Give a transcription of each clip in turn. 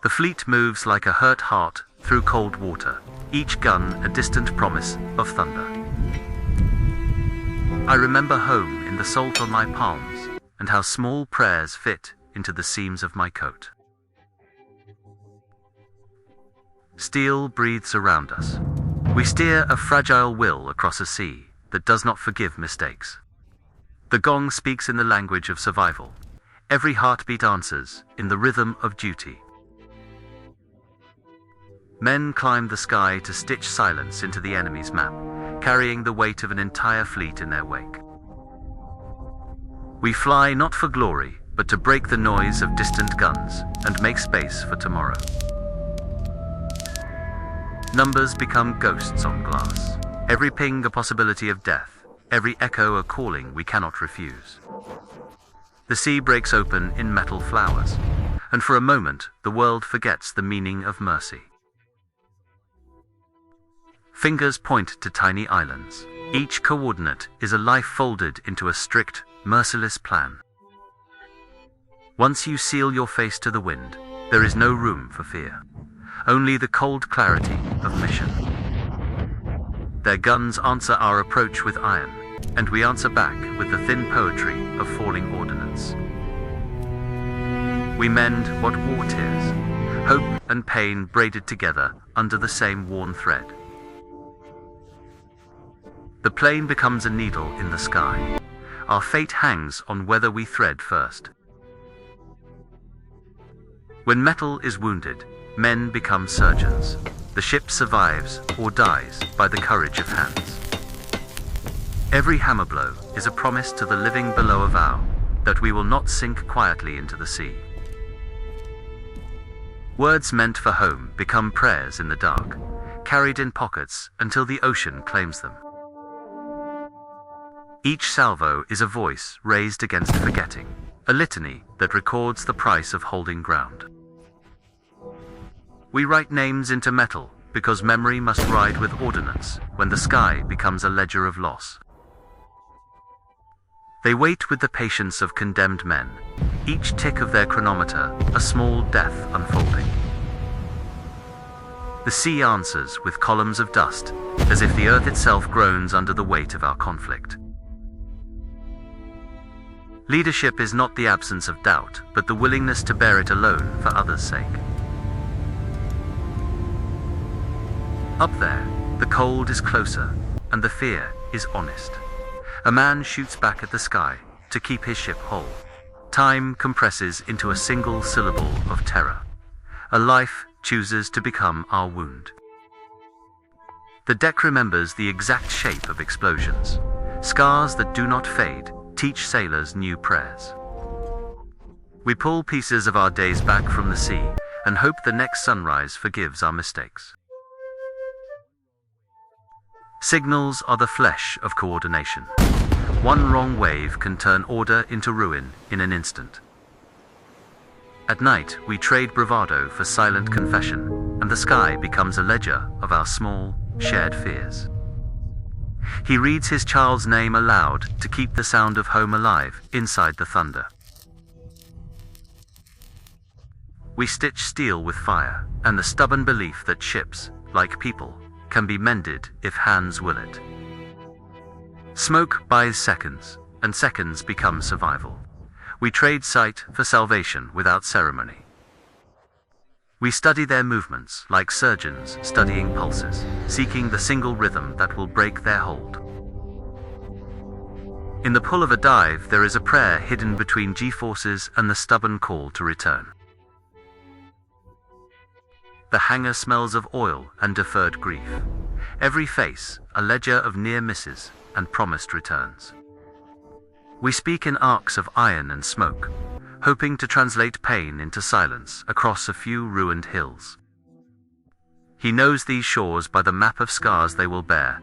The fleet moves like a hurt heart through cold water, each gun a distant promise of thunder. I remember home in the salt on my palms, and how small prayers fit into the seams of my coat. Steel breathes around us. We steer a fragile will across a sea that does not forgive mistakes. The gong speaks in the language of survival. Every heartbeat answers in the rhythm of duty. Men climb the sky to stitch silence into the enemy's map, carrying the weight of an entire fleet in their wake. We fly not for glory, but to break the noise of distant guns and make space for tomorrow. Numbers become ghosts on glass. Every ping a possibility of death, every echo a calling we cannot refuse. The sea breaks open in metal flowers, and for a moment the world forgets the meaning of mercy. Fingers point to tiny islands. Each coordinate is a life folded into a strict, merciless plan. Once you seal your face to the wind, there is no room for fear. Only the cold clarity of mission. Their guns answer our approach with iron, and we answer back with the thin poetry of falling ordnance. We mend what war tears, hope and pain braided together under the same worn thread. The plane becomes a needle in the sky. Our fate hangs on whether we thread first. When metal is wounded, men become surgeons. The ship survives or dies by the courage of hands. Every hammer blow is a promise to the living below, a vow that we will not sink quietly into the sea. Words meant for home become prayers in the dark, carried in pockets until the ocean claims them. Each salvo is a voice raised against forgetting, a litany that records the price of holding ground. We write names into metal because memory must ride with ordnance when the sky becomes a ledger of loss. They wait with the patience of condemned men, each tick of their chronometer a small death unfolding. The sea answers with columns of dust, as if the earth itself groans under the weight of our conflict. Leadership is not the absence of doubt, but the willingness to bear it alone for others' sake. Up there, the cold is closer, and the fear is honest. A man shoots back at the sky to keep his ship whole. Time compresses into a single syllable of terror. A life chooses to become our wound. The deck remembers the exact shape of explosions. Scars that do not fade teach sailors new prayers. We pull pieces of our days back from the sea and hope the next sunrise forgives our mistakes. Signals are the flesh of coordination. One wrong wave can turn order into ruin in an instant. At night, we trade bravado for silent confession, and the sky becomes a ledger of our small, shared fears. He reads his child's name aloud to keep the sound of home alive inside the thunder. We stitch steel with fire, and the stubborn belief that ships, like people, can be mended if hands will it. Smoke buys seconds, and seconds become survival. We trade sight for salvation without ceremony. We study their movements like surgeons studying pulses, seeking the single rhythm that will break their hold. In the pull of a dive, there is a prayer hidden between G-forces and the stubborn call to return. The hangar smells of oil and deferred grief. Every face, a ledger of near misses and promised returns. We speak in arcs of iron and smoke, hoping to translate pain into silence across a few ruined hills. He knows these shores by the map of scars they will bear,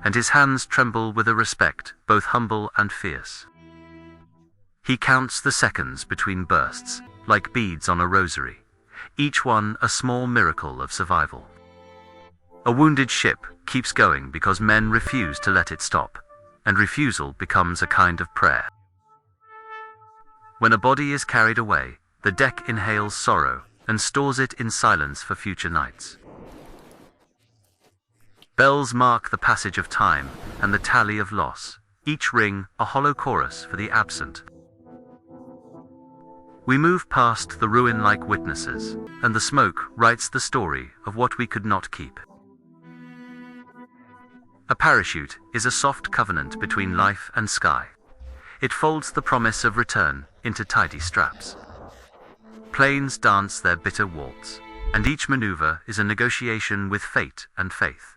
and his hands tremble with a respect both humble and fierce. He counts the seconds between bursts, like beads on a rosary, each one a small miracle of survival. A wounded ship keeps going because men refuse to let it stop, and refusal becomes a kind of prayer. When a body is carried away, the deck inhales sorrow and stores it in silence for future nights. Bells mark the passage of time and the tally of loss, each ring a hollow chorus for the absent. We move past the ruin like witnesses, and the smoke writes the story of what we could not keep. A parachute is a soft covenant between life and sky. It folds the promise of return into tidy straps. Planes dance their bitter waltz, and each maneuver is a negotiation with fate and faith.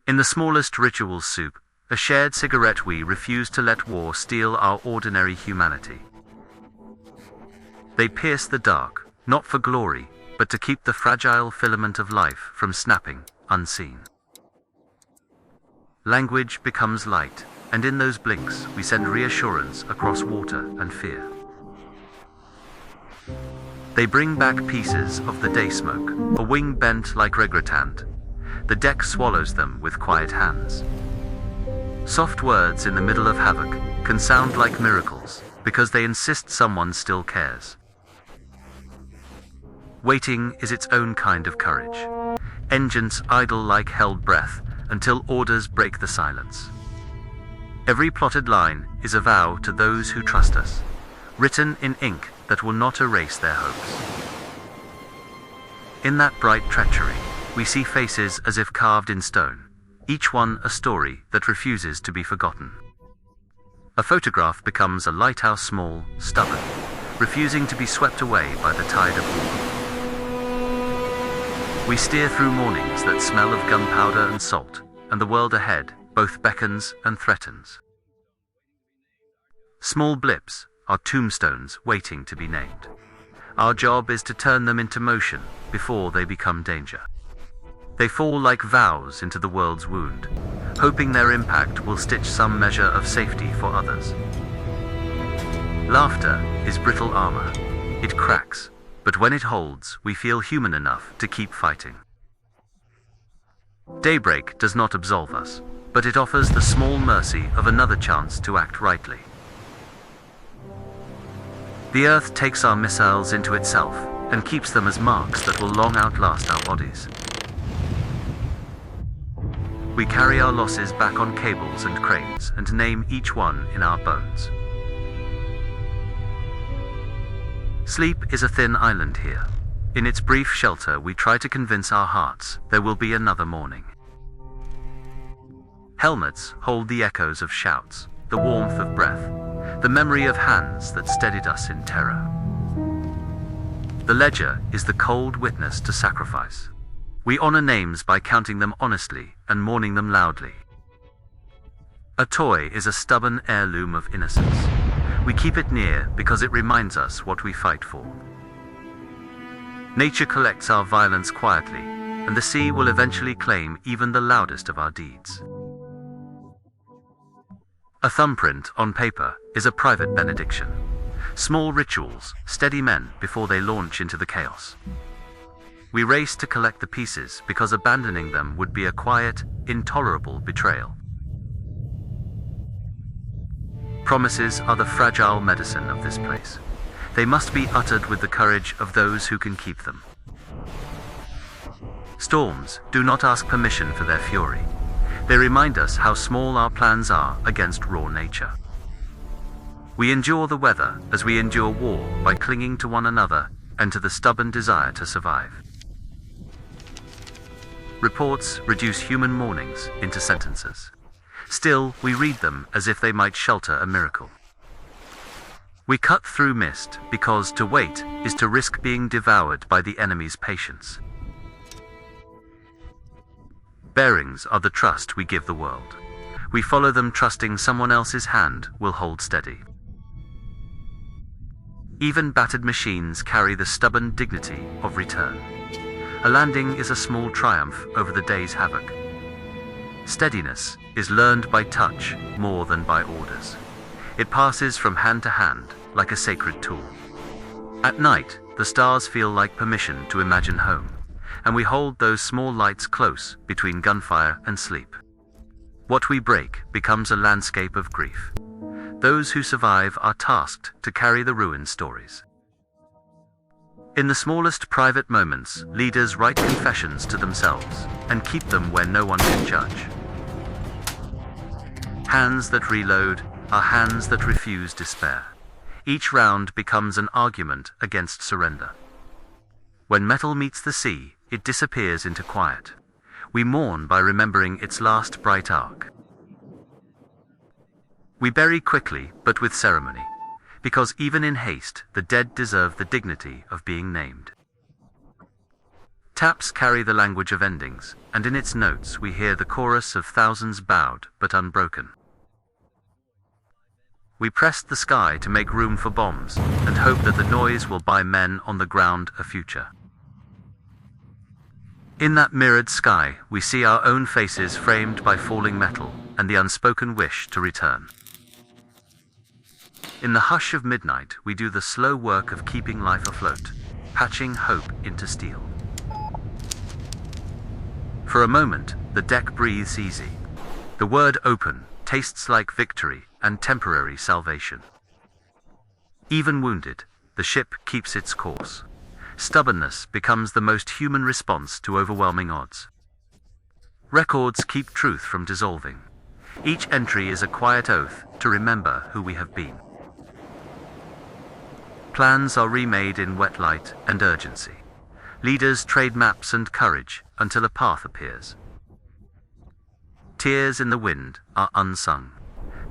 In the smallest ritual soup, a shared cigarette, we refuse to let war steal our ordinary humanity. They pierce the dark, not for glory, but to keep the fragile filament of life from snapping, unseen. Language becomes light, and in those blinks we send reassurance across water and fear. They bring back pieces of the day smoke, a wing bent like regrettant. The deck swallows them with quiet hands. Soft words in the middle of havoc can sound like miracles, because they insist someone still cares. Waiting is its own kind of courage. Engines idle like held breath until orders break the silence. Every plotted line is a vow to those who trust us, written in ink that will not erase their hopes. In that bright treachery, we see faces as if carved in stone, each one a story that refuses to be forgotten. A photograph becomes a lighthouse, small, stubborn, refusing to be swept away by the tide of war. We steer through mornings that smell of gunpowder and salt, and the world ahead both beckons and threatens. Small blips are tombstones waiting to be named. Our job is to turn them into motion before they become danger. They fall like vows into the world's wound, hoping their impact will stitch some measure of safety for others. Laughter is brittle armor. It cracks, but when it holds, we feel human enough to keep fighting. Daybreak does not absolve us, but it offers the small mercy of another chance to act rightly. The earth takes our missiles into itself and keeps them as marks that will long outlast our bodies. We carry our losses back on cables and cranes and name each one in our bones. Sleep is a thin island here. In its brief shelter, we try to convince our hearts there will be another morning. Helmets hold the echoes of shouts, the warmth of breath, the memory of hands that steadied us in terror. The ledger is the cold witness to sacrifice. We honor names by counting them honestly and mourning them loudly. A toy is a stubborn heirloom of innocence. We keep it near because it reminds us what we fight for. Nature collects our violence quietly, and the sea will eventually claim even the loudest of our deeds. A thumbprint on paper is a private benediction. Small rituals steady men before they launch into the chaos. We race to collect the pieces because abandoning them would be a quiet, intolerable betrayal. Promises are the fragile medicine of this place. They must be uttered with the courage of those who can keep them. Storms do not ask permission for their fury. They remind us how small our plans are against raw nature. We endure the weather as we endure war by clinging to one another and to the stubborn desire to survive. Reports reduce human mournings into sentences. Still, we read them as if they might shelter a miracle. We cut through mist because to wait is to risk being devoured by the enemy's patience. Bearings are the trust we give the world. We follow them trusting someone else's hand will hold steady. Even battered machines carry the stubborn dignity of return. A landing is a small triumph over the day's havoc. Steadiness is learned by touch more than by orders. It passes from hand to hand like a sacred tool. At night, the stars feel like permission to imagine home, and we hold those small lights close between gunfire and sleep. What we break becomes a landscape of grief. Those who survive are tasked to carry the ruined stories. In the smallest private moments, leaders write confessions to themselves and keep them where no one can judge. Hands that reload are hands that refuse despair. Each round becomes an argument against surrender. When metal meets the sea, it disappears into quiet. We mourn by remembering its last bright arc. We bury quickly, but with ceremony, because even in haste, the dead deserve the dignity of being named. Taps carry the language of endings, and in its notes we hear the chorus of thousands bowed but unbroken. We press the sky to make room for bombs, and hope that the noise will buy men on the ground a future. In that mirrored sky, we see our own faces framed by falling metal, and the unspoken wish to return. In the hush of midnight, we do the slow work of keeping life afloat, patching hope into steel. For a moment, the deck breathes easy. The word open tastes like victory and temporary salvation. Even wounded, the ship keeps its course. Stubbornness becomes the most human response to overwhelming odds. Records keep truth from dissolving. Each entry is a quiet oath to remember who we have been. Plans are remade in wet light and urgency. Leaders trade maps and courage until a path appears. Tears in the wind are unsung.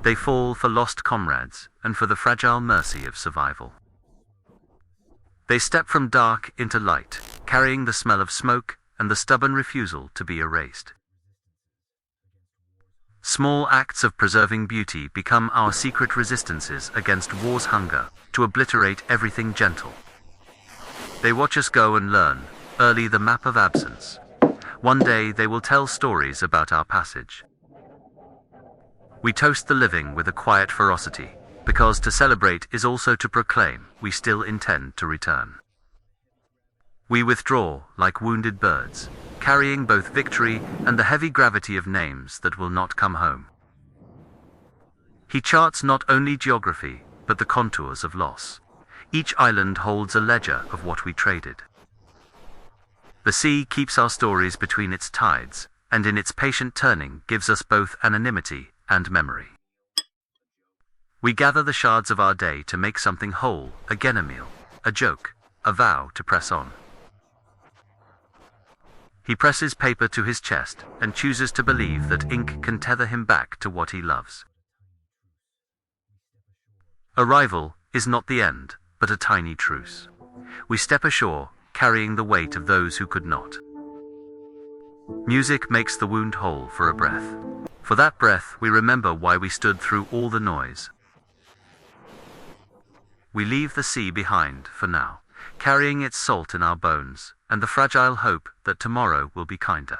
They fall for lost comrades and for the fragile mercy of survival. They step from dark into light, carrying the smell of smoke and the stubborn refusal to be erased. Small acts of preserving beauty become our secret resistances against war's hunger to obliterate everything gentle. They watch us go and learn, early the map of absence. One day they will tell stories about our passage. We toast the living with a quiet ferocity, because to celebrate is also to proclaim we still intend to return. We withdraw like wounded birds, carrying both victory and the heavy gravity of names that will not come home. He charts not only geography, but the contours of loss. Each island holds a ledger of what we traded. The sea keeps our stories between its tides, and in its patient turning gives us both anonymity and memory. We gather the shards of our day to make something whole, again a meal, a joke, a vow to press on. He presses paper to his chest and chooses to believe that ink can tether him back to what he loves. Arrival is not the end, but a tiny truce. We step ashore, carrying the weight of those who could not. Music makes the wound whole for a breath. For that breath, we remember why we stood through all the noise. We leave the sea behind for now, carrying its salt in our bones, and the fragile hope that tomorrow will be kinder.